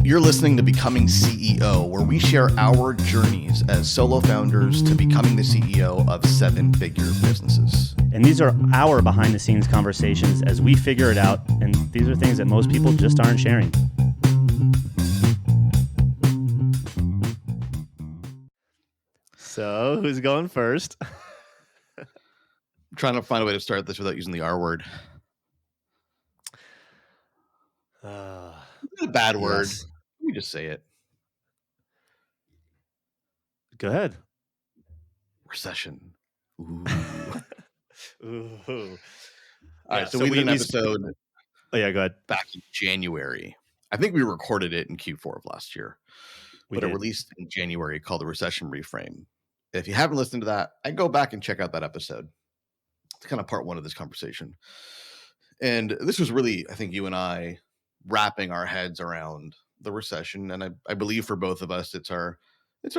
You're listening to Becoming CEO, where we share our journeys as solo founders to becoming the CEO of seven-figure businesses. And these are our behind-the-scenes conversations as we figure it out. And these are things that most people just aren't sharing. So, who's going first? I'm trying to find a way to start this without using the R word. It's a bad word. Yes. Let me just say it. Go ahead. Recession. Ooh. Ooh. All right, so we did an episode Oh, yeah, go ahead. back in January. I think we recorded it in Q4 of last year. It released in January called The Recession Reframe. If you haven't listened to that, I'd go back and check out that episode. It's kind of part one of this conversation. And this was really, I think, you and I wrapping our heads around the recession. And I believe for both of us, it's our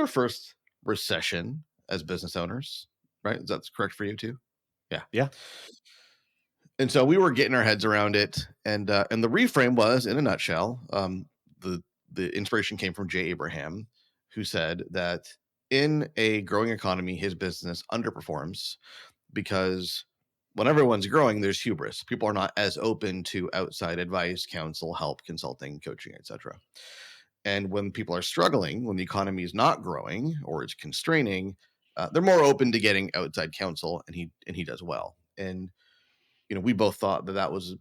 first recession as business owners, right? Is that correct for you too? Yeah. And so we were getting our heads around it. And the reframe was, in a nutshell, the inspiration came from Jay Abraham, who said that in a growing economy, his business underperforms because when everyone's growing, there's hubris. People are not as open to outside advice, counsel, help, consulting, coaching, etc. And when people are struggling, when the economy is not growing or it's constraining, they're more open to getting outside counsel, and he does well. And we both thought that was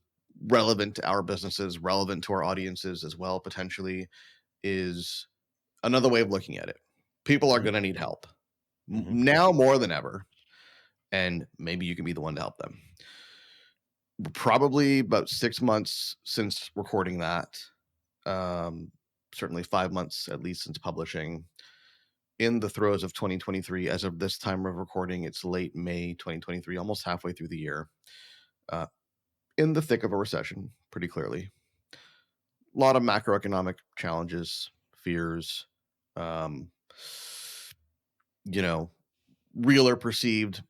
relevant to our businesses, relevant to our audiences as well, potentially, is another way of looking at it. People are going to need help now more than ever, and maybe you can be the one to help them. Probably about 6 months since recording that, certainly 5 months at least since publishing. In the throes of 2023, as of this time of recording, it's late May 2023, almost halfway through the year. In the thick of a recession, pretty clearly. A lot of macroeconomic challenges, fears, real or perceived,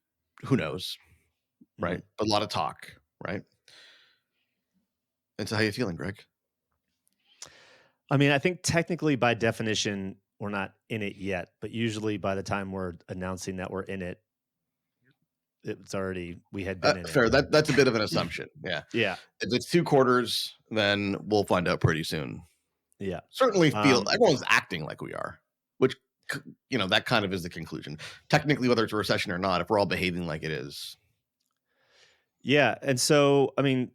who knows, right? But a lot of talk, right? And so how are you feeling, Greg? I mean, I think technically by definition, we're not in it yet, but usually by the time we're announcing that we're in it, it's already, we had been in fair. it. That's a bit of an assumption. Yeah. Yeah. If it's 2 quarters, then we'll find out pretty soon. Yeah. Certainly feel everyone's acting like we are, which, that kind of is the conclusion. Technically, whether it's a recession or not, if we're all behaving like it is. Yeah. And so, I mean,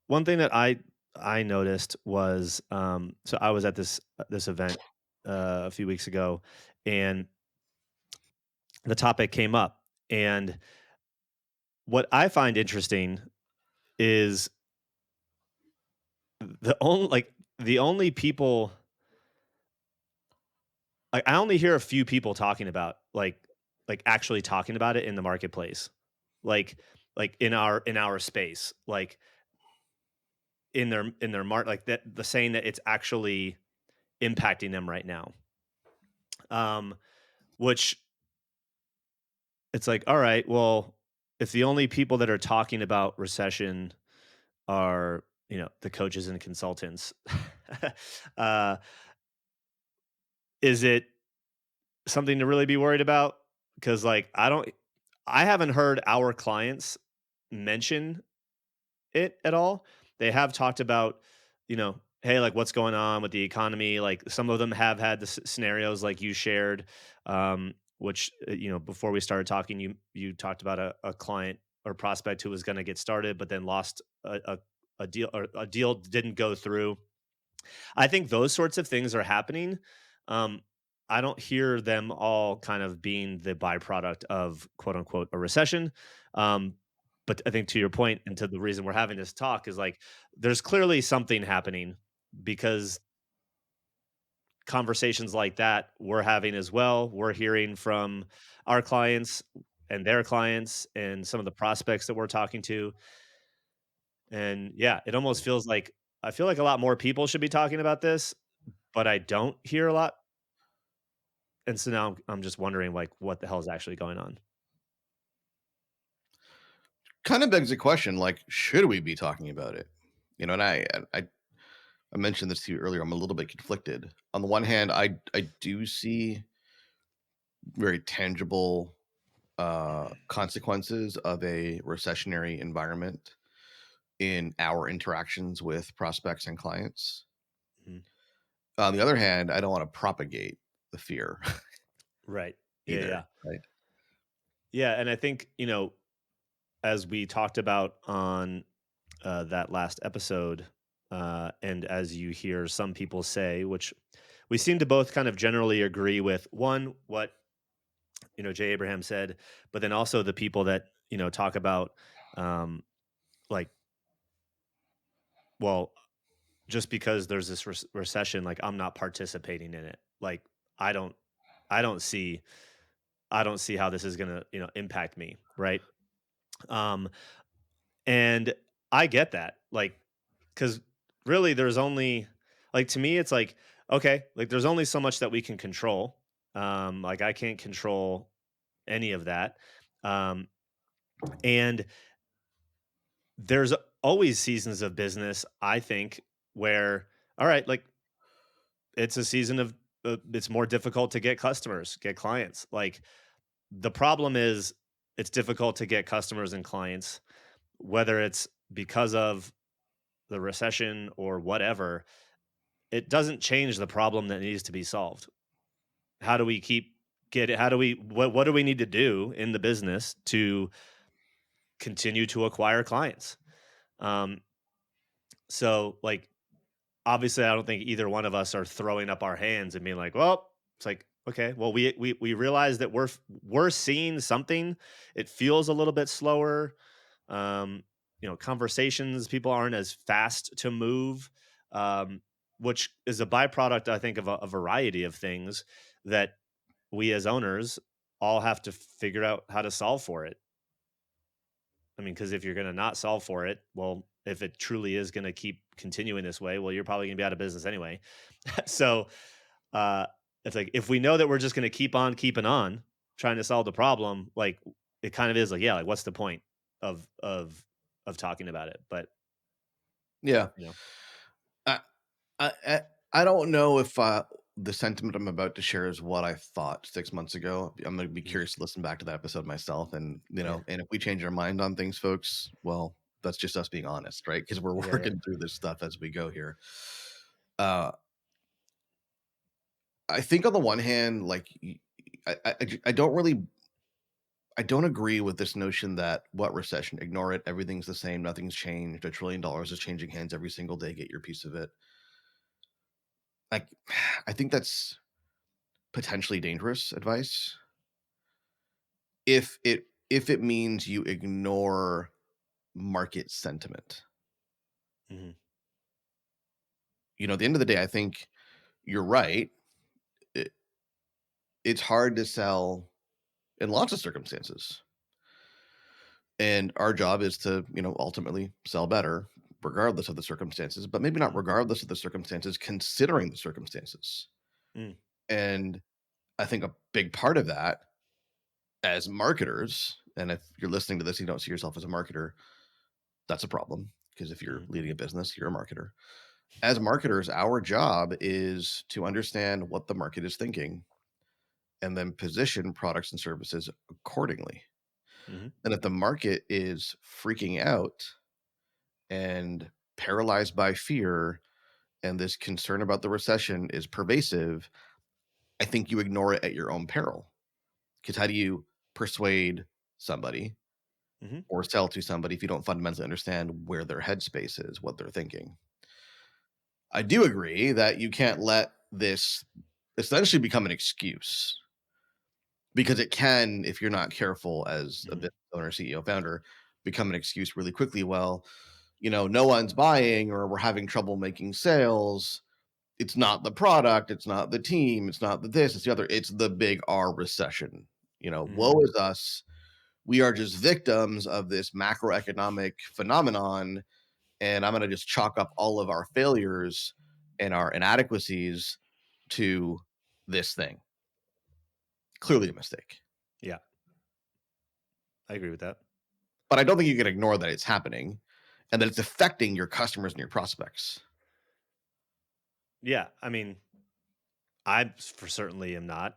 one thing that I noticed was, so I was at this event a few weeks ago, and the topic came up. And what I find interesting is the only people, I only hear a few people talking about like actually talking about it in the marketplace, like in our space, like in their like that, the saying that it's actually impacting them right now. Which it's like, all right, well, if the only people that are talking about recession are, the coaches and consultants, is it something to really be worried about? Because I haven't heard our clients mention it at all. They have talked about, hey, like what's going on with the economy. Like some of them have had the scenarios like you shared, which, before we started talking, you talked about a client or prospect who was going to get started, but then lost a deal, or a deal didn't go through. I think those sorts of things are happening. I don't hear them all kind of being the byproduct of quote unquote a recession. But I think to your point and to the reason we're having this talk is like, there's clearly something happening, because conversations like that we're having as well. We're hearing from our clients and their clients and some of the prospects that we're talking to. And yeah, it almost feels like, I feel like a lot more people should be talking about this, but I don't hear a lot. And so now I'm just wondering like what the hell is actually going on. Kind of begs the question, like, should we be talking about it? And I mentioned this to you earlier. I'm a little bit conflicted. On the one hand, I do see very tangible consequences of a recessionary environment in our interactions with prospects and clients. Mhm. On the other hand, I don't want to propagate the fear Right. Yeah, either. yeah. Right. Yeah, and I think, as we talked about on that last episode, and as you hear some people say, which we seem to both kind of generally agree with, one, what Jay Abraham said, but then also the people that talk about, um, like, well, just because there's this recession, like I'm not participating in it. Like I don't, I don't see, I don't see how this is gonna impact me, right? Um, and I get that, like, because really, there's only like to me, it's like okay, like there's only so much that we can control. Like I can't control any of that. Um, and there's always seasons of business, I think, where all right, like it's a season of it's more difficult to get customers, get clients. Like the problem is it's difficult to get customers and clients, whether it's because of the recession or whatever. It doesn't change the problem that needs to be solved. How do we keep get it? How do we what do we need to do in the business to continue to acquire clients? Um, so like obviously I don't think either one of us are throwing up our hands and being like, well, it's like, okay, well, we realize that we're seeing something. It feels a little bit slower. Um, conversations, people aren't as fast to move, um, which is a byproduct, I think, of a variety of things that we as owners all have to figure out how to solve for it. I mean, because if you're going to not solve for it, well, if it truly is going to keep continuing this way, well, you're probably going to be out of business anyway. So uh, it's like if we know that we're just going to keep on keeping on trying to solve the problem, like it kind of is like, yeah, like what's the point of talking about it? But Yeah. you know, I I don't know if the sentiment I'm about to share is what I thought 6 months ago. I'm gonna be mhm, curious to listen back to that episode myself, and yeah, and if we change our mind on things, folks, well, that's just us being honest, right? Because we're yeah, yeah, working through this stuff as we go here. Uh, I think on the one hand, like I don't really I don't agree with this notion that what recession, ignore it, everything's the same, nothing's changed, $1 trillion is changing hands every single day, get your piece of it. Like, I think that's potentially dangerous advice if it means you ignore market sentiment. hmm At the end of the day, I think you're right. It, it's hard to sell in lots of circumstances. And our job is to, ultimately sell better regardless of the circumstances, but maybe not hmm regardless of the circumstances, considering the circumstances. mm, And I think a big part of that as marketers, and if you're listening to this, you don't see yourself as a marketer, that's a problem. Because if you're hmm leading a business, you're a marketer. As marketers, our job is to understand what the market is thinking and then position products and services accordingly. hmm And if the market is freaking out and paralyzed by fear and this concern about the recession is pervasive, I think you ignore it at your own peril. Because how do you persuade somebody hmm or sell to somebody if you don't fundamentally understand where their headspace is, what they're thinking? I do agree that you can't let this essentially become an excuse because it can, if you're not careful as a hmm business owner, CEO, founder, become an excuse really quickly. Well, no one's buying or we're having trouble making sales. It's not the product, it's not the team, it's not the this, it's the other, it's the big R recession. hmm Woe is us. We are just victims of this macroeconomic phenomenon. And I'm going to just chalk up all of our failures and our inadequacies to this thing. Clearly a mistake. yeah, I agree with that. But I don't think you can ignore that it's happening and that it's affecting your customers and your prospects. Yeah, I mean, I for certainly am not.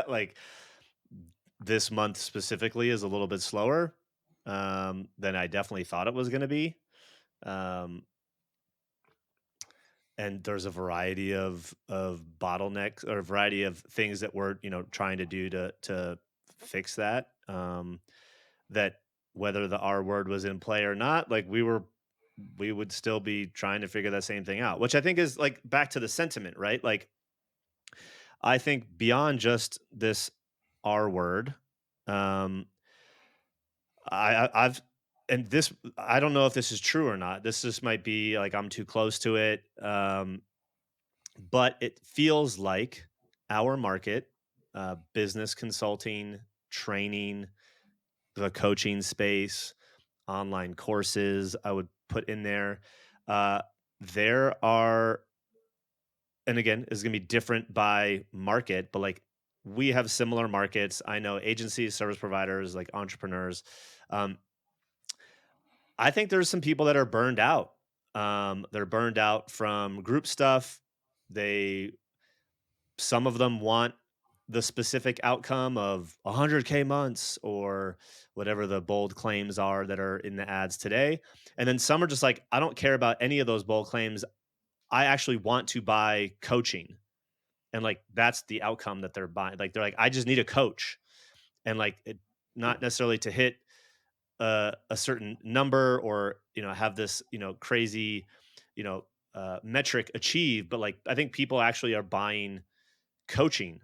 Like this month specifically is a little bit slower than I definitely thought it was going to be. Um, and there's a variety of bottlenecks or a variety of things that we're trying to do to fix that. That whether the R word was in play or not, like we would still be trying to figure that same thing out, which I think is like back to the sentiment, right? Like I think beyond just this R word, um, I've and this I don't know if this is true or not. This just might be like I'm too close to it, but it feels like our market, business consulting, training, the coaching space, online courses, I would put in there. There are and again, it's gonna be different by market, but like we have similar markets. I know agencies, service providers, like entrepreneurs. Um, I think there's some people that are burned out. They're burned out from group stuff. They Some of them want the specific outcome of 100K months or whatever the bold claims are that are in the ads today. And then some are just like, I don't care about any of those bold claims. I actually want to buy coaching. And like that's the outcome that they're buying. Like they're like, I just need a coach. And like it not necessarily to hit a certain number or have this crazy you know metric achieved, but like I think people actually are buying coaching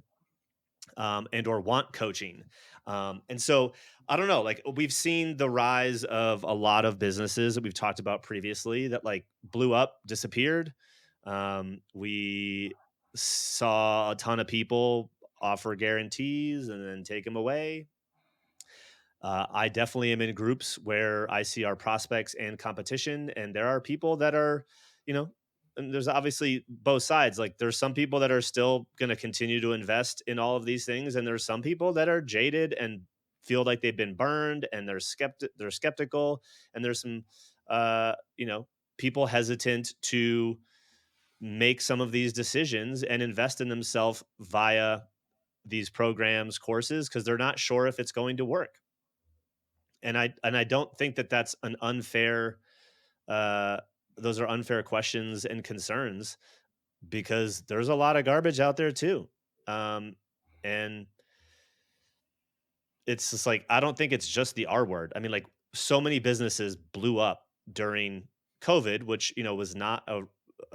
and or want coaching. And so I don't know, like we've seen the rise of a lot of businesses that we've talked about previously that like blew up, disappeared. We saw a ton of people offer guarantees and then take them away. I definitely am in groups where I see our prospects and competition, and there are people that are, you know, and there's obviously both sides. Like there's some people that are still going to continue to invest in all of these things, and there's some people that are jaded and feel like they've been burned, and they're skeptical, and there's some, people hesitant to make some of these decisions and invest in themselves via these programs, courses, because they're not sure if it's going to work. And I don't think that that's an unfair uh those are unfair questions and concerns because there's a lot of garbage out there too. And it's just like I don't think it's just the R word. I mean, like so many businesses blew up during COVID, which was not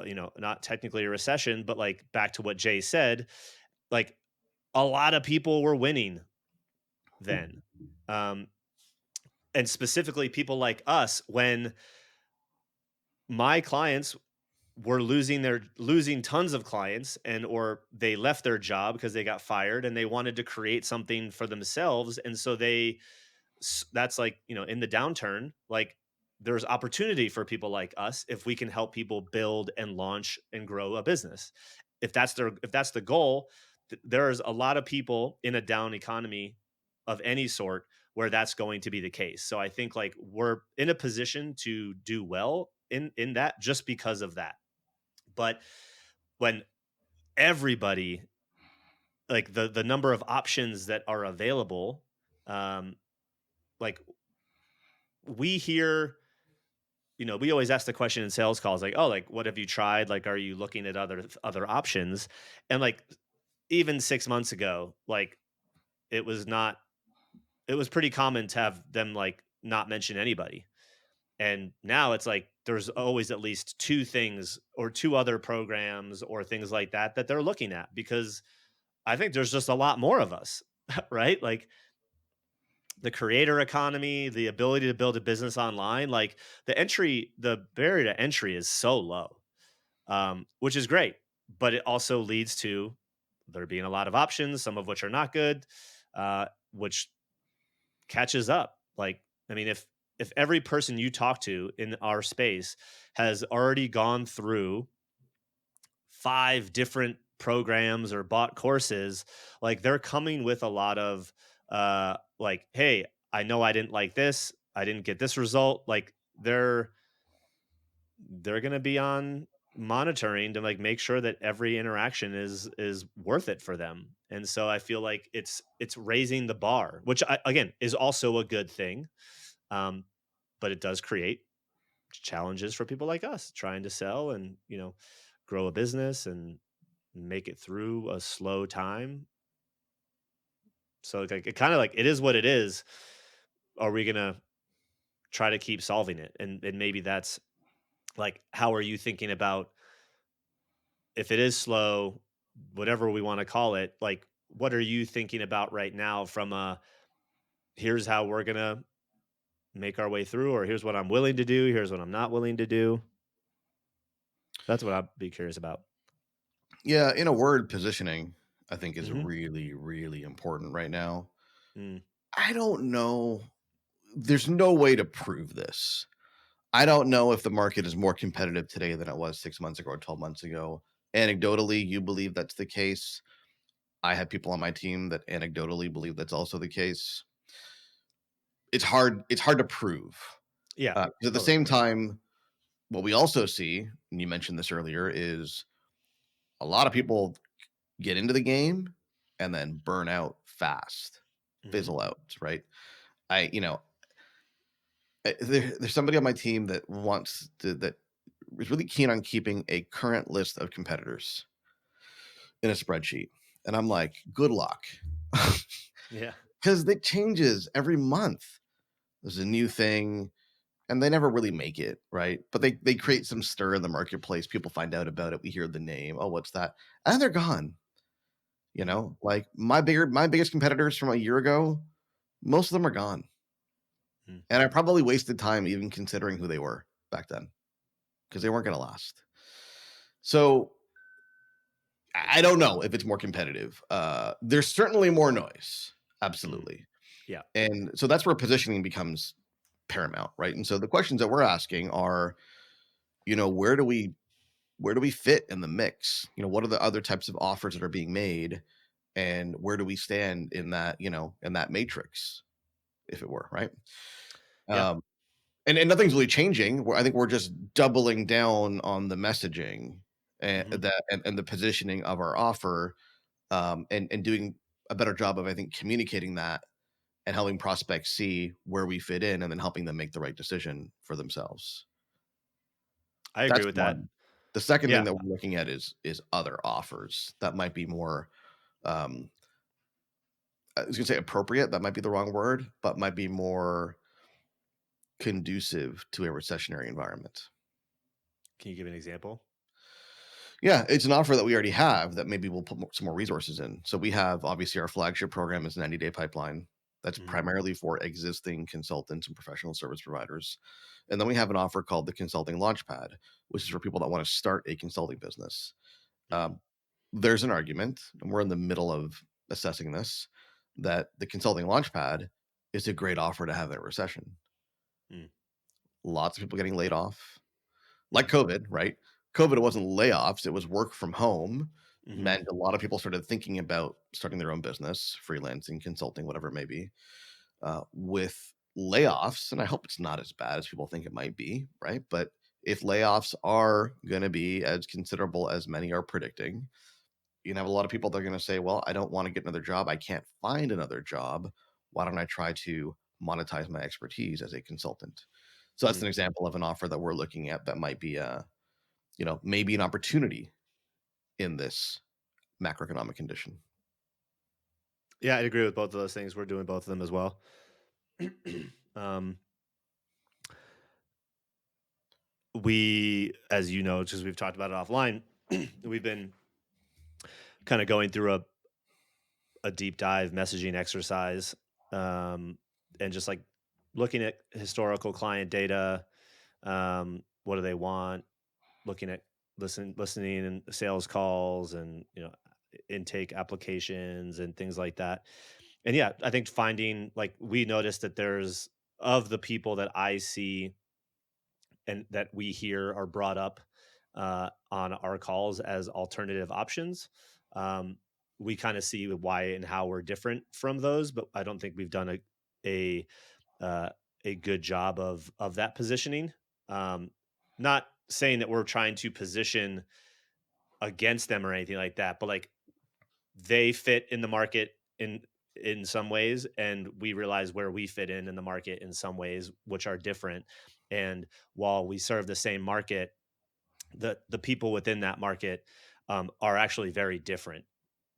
not technically a recession, but like back to what Jay said, like a lot of people were winning then. Um, and specifically people like us when my clients were losing tons of clients and or they left their job because they got fired and they wanted to create something for themselves, and so that's like in the downturn, like there's opportunity for people like us if we can help people build and launch and grow a business. If that's the goal, there's a lot of people in a down economy of any sort where that's going to be the case. So I think like we're in a position to do well in that just because of that. But when everybody, like the number of options that are available, um like we hear, we always ask the question in sales calls like, oh, like what have you tried, like are you looking at other options? And like even 6 months ago, like it was not it was pretty common to have them like not mention anybody. And now it's like there's always at least two things or two other programs or things like that that they're looking at because I think there's just a lot more of us, right? Like the creator economy, the ability to build a business online, like the barrier to entry is so low, which is great. But it also leads to there being a lot of options, some of which are not good, which catches up. Like, I mean, if every person you talk to in our space has already gone through 5 different programs or bought courses, like they're coming with a lot of like, hey, I know I didn't like this, I didn't get this result. Like they're going to be on. monitoring to like make sure that every interaction is worth it for them. And so I feel like it's raising the bar, which again is also a good thing. Um, but it does create challenges for people like us trying to sell and, grow a business and make it through a slow time. So like it kind of like it is what it is. Are we gonna try to keep solving it? And maybe that's like how are you thinking about if it is slow, whatever we want to call it, like what are you thinking about right now from a here's how we're gonna make our way through, or here's what I'm willing to do, here's what I'm not willing to do. That's what I'd be curious about. Yeah, in a word, positioning, I think is Hmm. really, really important right now. Mm, I don't know. There's no way to prove this. I don't know if the market is more competitive today than it was 6 months ago or 12 months ago. Anecdotally, you believe that's the case. I have people on my team that anecdotally believe that's also the case. It's hard to prove. yeah, 'Cause at the totally. same time, what we also see, and you mentioned this earlier, is a lot of people get into the game and then burn out fast, Hmm. fizzle out, right? I you know, there's somebody on my team that is really keen on keeping a current list of competitors in a spreadsheet, and I'm like, "Good luck," Yeah. because it changes every month. There's a new thing, and they never really make it, right? But they Hmm. create some stir in the marketplace. People find out about it. We hear the name. Oh, what's that? And they're gone. Mm, Like my biggest competitors from a year ago, most of them are gone, mm, and I probably wasted time even considering who they were back then because they weren't going to last. So I don't know if it's more competitive. There's certainly more noise, mm. absolutely, Yeah. and so that's where positioning becomes paramount, right? And so the questions that we're asking are, where do we fit in the mix? What are the other types of offers that are being made, and where do we stand in that matrix, if it were, right? Yeah. Um, and nothing's really changing. I think we're just doubling down on the messaging and Hmm. the positioning of our offer, and doing a better job of, I think, communicating that and helping prospects see where we fit in, and then helping them make the right decision for themselves. I agree That's with that. one. The second thing Yeah. that we're looking at is other offers that might be more, um, I was gonna say appropriate, that might be the wrong word, but might be more conducive to a recessionary environment. Can you give an example? Yeah, it's an offer that we already have that maybe we'll put some more resources in. So we have, obviously, our flagship program is 90-day pipeline. That's Hmm. primarily for existing consultants and professional service providers. And then we have an offer called the Consulting Launchpad, which is for people that want to start a consulting business. Mm, Um, there's an argument, and we're in the middle of assessing this, that the Consulting Launchpad is a great offer to have in a recession. mm, Lots of people getting laid off, like mm, COVID, right? COVID, it wasn't layoffs, it was work from home, hmm. meant a lot of people started thinking about starting their own business, freelancing, consulting, whatever it may be. With layoffs, and I hope it's not as bad as people think it might be, right? But if layoffs are going to be as considerable as many are predicting, have a lot of people that are going to say, well, I don't want to get another job. I can't find another job. Why don't I try to monetize my expertise as a consultant? So that's Mm. an example of an offer that we're looking at that might be maybe an opportunity in this macroeconomic condition. Yeah, I agree with both of those things. We're doing both of them as well. um, we, as you know, because we've talked about it offline, we've been kind of going through a deep dive messaging exercise, and just like looking at historical client data. What do they want? Looking at listening and sales calls and intake applications and things like that. And yeah, I think finding like we noticed that there's of the people that I see and that we hear are brought up on our calls as alternative options. Um, we kind of see why and how we're different from those, but I don't think we've done a uh, a good job of that positioning. Um, not saying that we're trying to position against them or anything like that, but like they fit in the market in some ways, and we realize where we fit in the market in some ways which are different. And while we serve the same market, the people within that market are actually very different,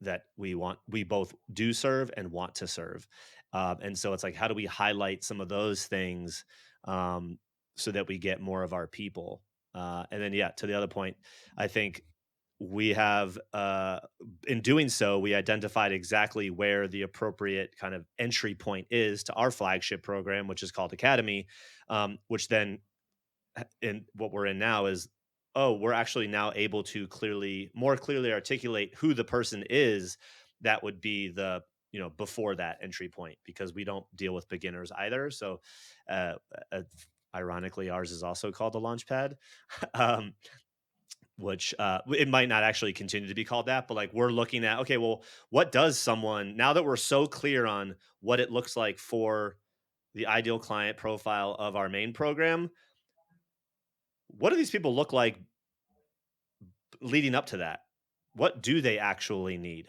that we both do serve and want to serve. And so it's like, how do we highlight some of those things, um, so that we get more of our people? And then, yeah, to the other point, I think we have, in doing so, we identified exactly where the appropriate kind of entry point is to our flagship program, which is called Academy, which then in what we're in now is, oh, we're actually now able to more clearly articulate who the person is that would be the, before that entry point, because we don't deal with beginners either. So uh, uh, ironically, ours is also called the launch pad. um, which it might not actually continue to be called that, but like we're looking at, okay, well, what does someone, now that we're so clear on what it looks like for the ideal client profile of our main program, what do these people look like leading up to that? What do they actually need?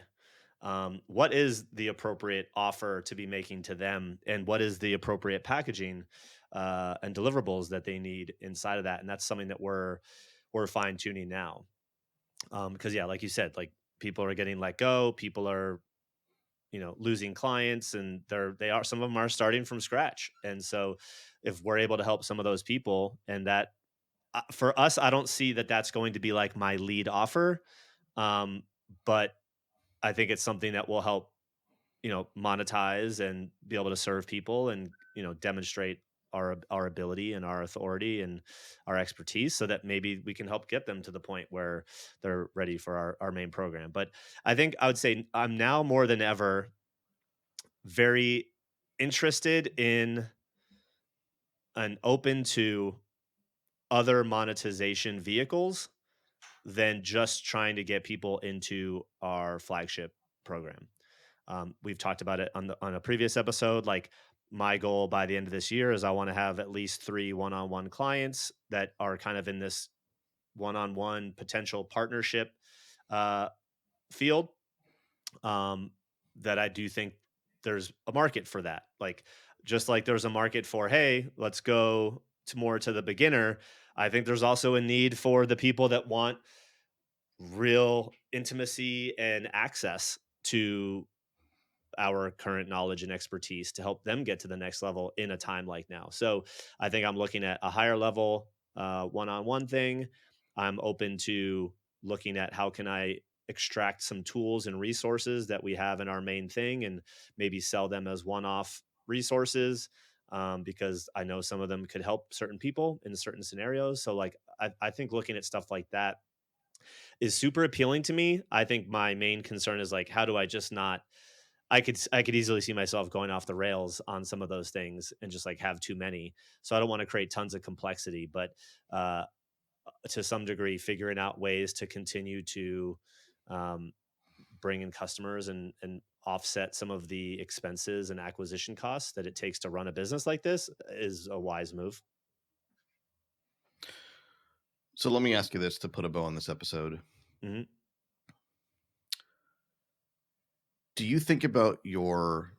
What is the appropriate offer to be making to them, and what is the appropriate packaging and deliverables that they need inside of that? And that's something that we're fine tuning now. Because yeah, like you said, like people are getting let go, people are, losing clients, and they are some of them are starting from scratch. And so if we're able to help some of those people, and that, for us, I don't see that that's going to be like my lead offer. um, but I think it's something that will help, monetize and be able to serve people, and, demonstrate our ability and our authority and our expertise, so that maybe we can help get them to the point where they're ready for our main program. But I think I would say I'm now more than ever very interested in and open to other monetization vehicles than just trying to get people into our flagship program. We've talked about it on a previous episode. Like, my goal by the end of this year is I want to have at least 3 one-on-one clients that are kind of in this one-on-one potential partnership uh, field. Um, that I do think there's a market for that. Like, just like there's a market for, hey, let's go to more to the beginner. I think there's also a need for the people that want real intimacy and access to our current knowledge and expertise to help them get to the next level in a time like now. So I think I'm looking at a higher level one-on-one thing. I'm open to looking at how can I extract some tools and resources that we have in our main thing, and maybe sell them as one-off resources, because I know some of them could help certain people in certain scenarios. So like I think looking at stuff like that is super appealing to me. I think my main concern is like, how do I just not, I could easily see myself going off the rails on some of those things and just like have too many. So I don't want to create tons of complexity, but uh, to some degree, figuring out ways to continue to um, bring in customers and offset some of the expenses and acquisition costs that it takes to run a business like this is a wise move. So let me ask you this to put a bow on this episode. Mhm. Do you think about your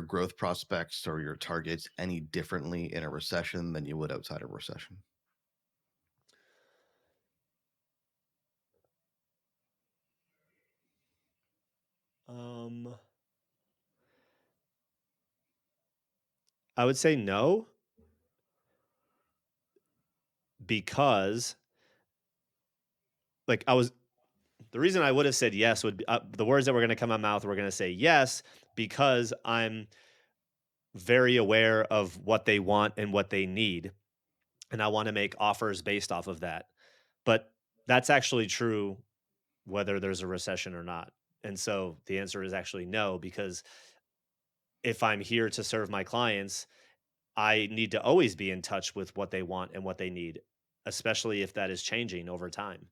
growth prospects or your targets any differently in a recession than you would outside of a recession? Um, I would say no, because like I was the reason I would have said yes would be, the words that were going to come out of my mouth were going to say yes, because I'm very aware of what they want and what they need, and I want to make offers based off of that. But that's actually true whether there's a recession or not. And so the answer is actually no, because if I'm here to serve my clients, I need to always be in touch with what they want and what they need, especially if that is changing over time.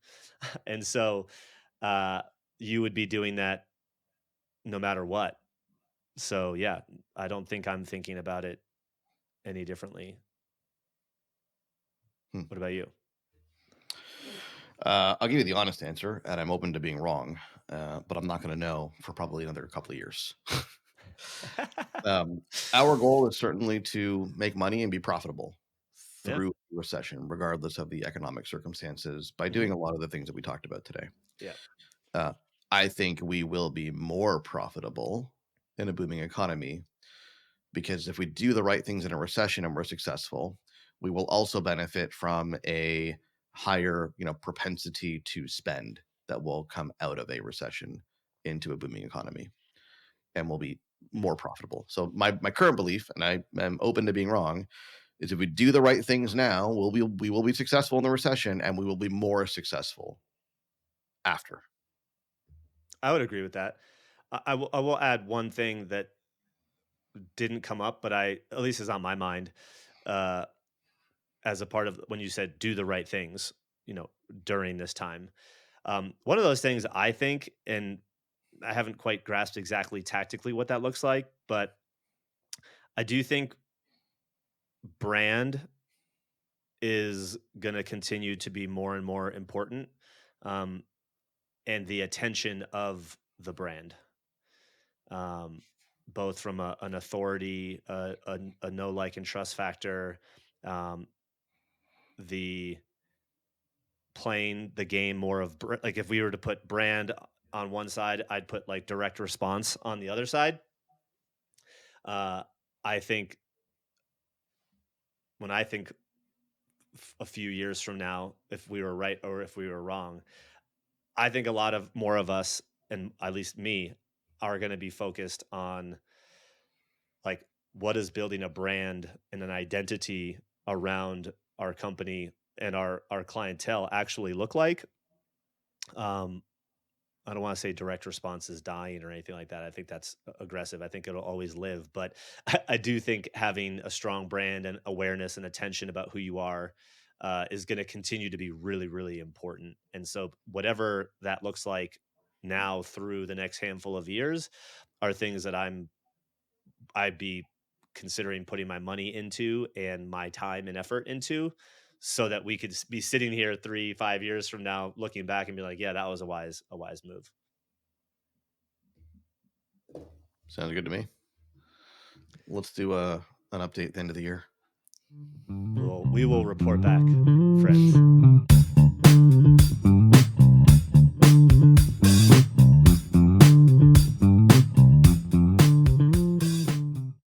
And so uh, you would be doing that no matter what. So yeah, I don't think I'm thinking about it any differently. Hmm. What about you? I'll give you the honest answer, and I'm open to being wrong, but I'm not going to know for probably another couple of years. um, our goal is certainly to make money and be profitable Yeah. through recession, regardless of the economic circumstances, by Hmm. doing a lot of the things that we talked about today. Yeah. Uh, I think we will be more profitable in a booming economy because if we do the right things in a recession and we're successful, we will also benefit from a higher, propensity to spend that will come out of a recession into a booming economy and will be more profitable. So my current belief, and I am open to being wrong, is if we do the right things now, we will be successful in the recession and we will be more successful after. I would agree with that. I will add one thing that didn't come up, but I at least is on my mind, uh, as a part of when you said do the right things, you know, during this time. One of those things I think, and I haven't quite grasped exactly tactically what that looks like, but I do think brand is going to continue to be more and more important, um, and the attention of the brand, um, both from an authority, a know, like, and trust factor, um, the playing the game more of like if we were to put brand on one side, I'd put like direct response on the other side. Uh, I think when I think a few years from now, if we were right or if we were wrong, I think a lot of more of us, and at least me, are going to be focused on like what is building a brand and an identity around our company and our clientele actually look like. Um, I don't want to say direct response is dying or anything like that. I think that's aggressive. I think it'll always live, but I do think having a strong brand and awareness and attention about who you are is going to continue to be really, really important. And so, whatever that looks like now through the next handful of years are things that I'd be considering putting my money into and my time and effort into so that we could be sitting here 3, 5 years from now looking back and be like, yeah, that was a wise move. Sounds good to me. Let's do an update at the end of the year. We will report back, friends.